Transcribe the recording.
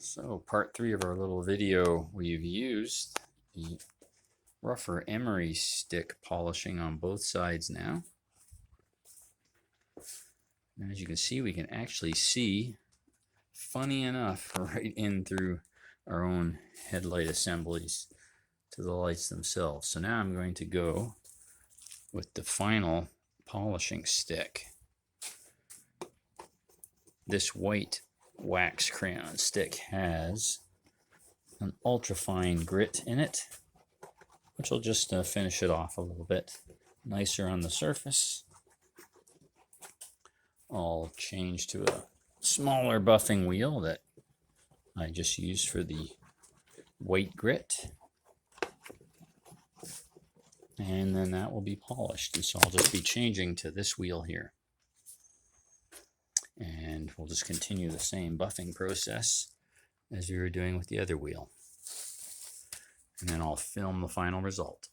So part 3 of our little video, we've used the rougher emery stick polishing on both sides now. And as you can see, we can actually see, funny enough, right in through our own headlight assemblies to the lights themselves. So now I'm going to go with the final polishing stick. This white wax crayon stick has an ultrafine grit in it, which will just finish it off a little bit nicer on the surface. I'll change to a smaller buffing wheel that I just used for the white grit, and then that will be polished. And so I'll just be changing to this wheel here, and we'll just continue the same buffing process as we were doing with the other wheel, and then I'll film the final result.